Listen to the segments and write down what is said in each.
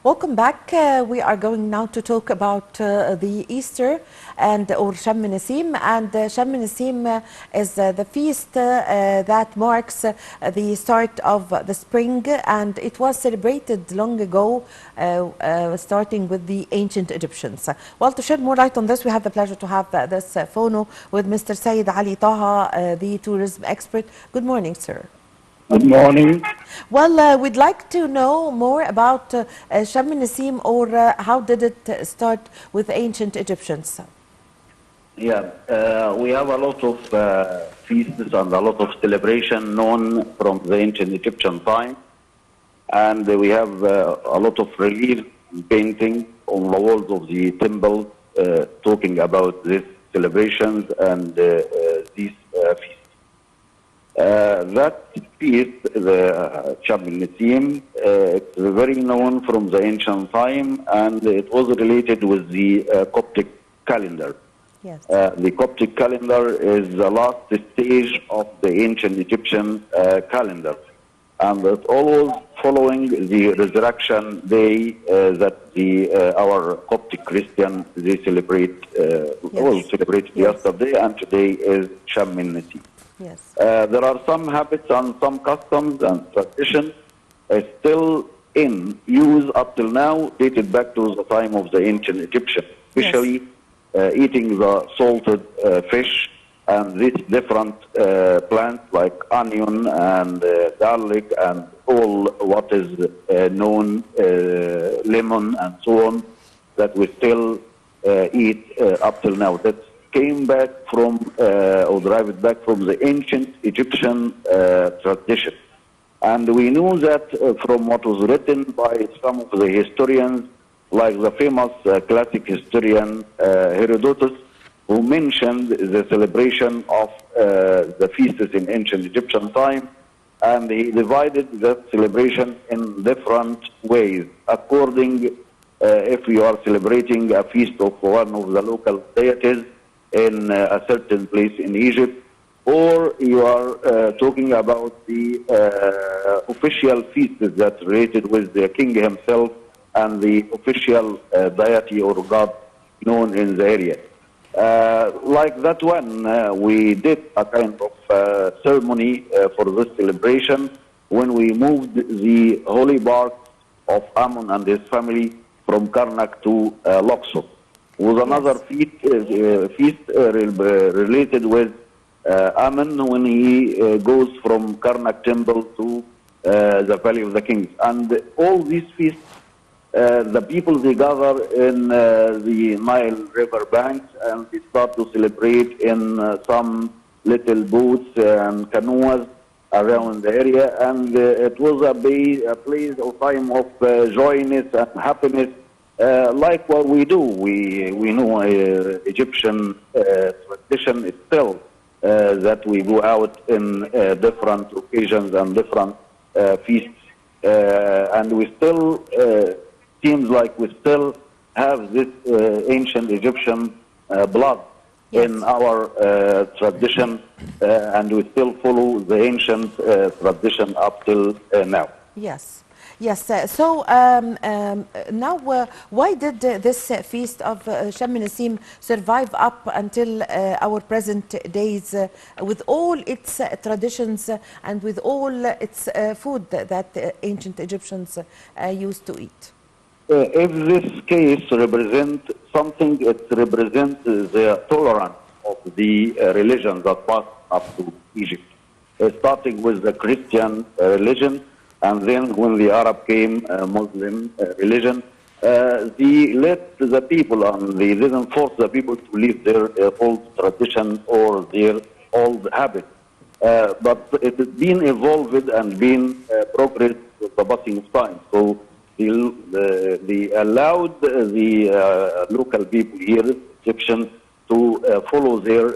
Welcome back. We are going now to talk about the Easter and or Sham Nasim. And Sham Nasim is the feast that marks the start of the spring, and it was celebrated long ago, starting with the ancient Egyptians. Well, to shed more light on this, we have the pleasure to have this phono with Mr. Sayyid Ali Taha, the tourism expert. Good morning, sir. Good morning. Well, we'd like to know more about Sham Nasim, or how did it start with ancient Egyptians? Yeah, we have a lot of feasts and a lot of celebration known from the ancient Egyptian time, and we have a lot of relief painting on the walls of the temple talking about these celebrations and these feasts. That feast, the Sham Nasim, it's very known from the ancient time, and it was related with the Coptic calendar. Yes. The Coptic calendar is the last stage of the ancient Egyptian calendar, and it's always following the resurrection day that our Coptic Christian they celebrate. All celebrated yesterday, and today is Sham Nasim. Yes. There are some habits and some customs and traditions still in use up till now, dated back to the time of the ancient Egyptians, especially eating the salted fish and these different plants like onion and garlic and all what is known, lemon and so on, that we still eat up till now. That came back from, or derived back from the ancient Egyptian tradition. And we knew that from what was written by some of the historians, like the famous classic historian Herodotus, who mentioned the celebration of the feasts in ancient Egyptian time, and he divided that celebration in different ways, according if you are celebrating a feast of one of the local deities in a certain place in Egypt, or you are talking about the official feasts that related with the king himself and the official deity or god known in the area. Like that one, we did a kind of ceremony for this celebration when we moved the holy bark of Ammon and his family from Karnak to Luxor. Was another feast related with Ammon when he goes from Karnak temple to the Valley of the Kings. And all these feasts, the people, they gather in the Nile river banks, and they start to celebrate in some little boats and canoes around the area. And it was a place or time of joyness and happiness. Like what we do, we know Egyptian tradition itself that we go out in different occasions and different feasts, and we still seems like we still have this ancient Egyptian blood in our tradition, and we still follow the ancient tradition up till now. Yes. Yes, so now why did this feast of Sham Nasim survive up until our present days with all its traditions and with all its food that ancient Egyptians used to eat? If this case represents something, it represents the tolerance of the religion that passed up to Egypt, starting with the Christian religion. And then when the Arab came, Muslim religion, they let the people, and they didn't force the people to leave their old tradition or their old habits. But it has been evolved and been progressed with the passing of time. So they allowed the local people here, Egyptians, to follow their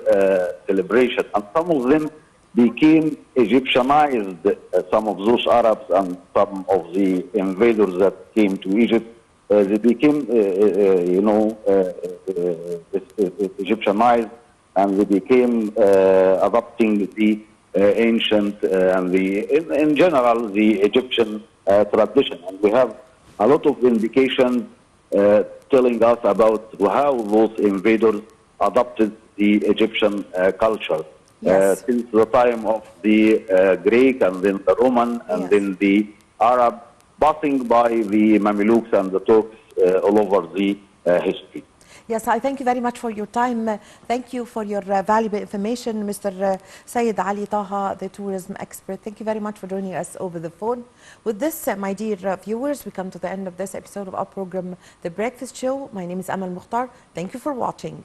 celebration. And some of them became Egyptianized, some of those Arabs and some of the invaders that came to Egypt. They became, Egyptianized, and they became adopting the ancient and in general, the Egyptian tradition. And we have a lot of indications telling us about how those invaders adopted the Egyptian culture. Yes. Since the time of the Greek and then the Roman and Yes. then the Arab, passing by the Mamluks and the Turks all over the history. Yes, I thank you very much for your time. Thank you for your valuable information, Mr. Sayed Ali Taha, the tourism expert. Thank you very much for joining us over the phone. With this, my dear viewers, we come to the end of this episode of our program, The Breakfast Show. My name is Amal Mukhtar. Thank you for watching.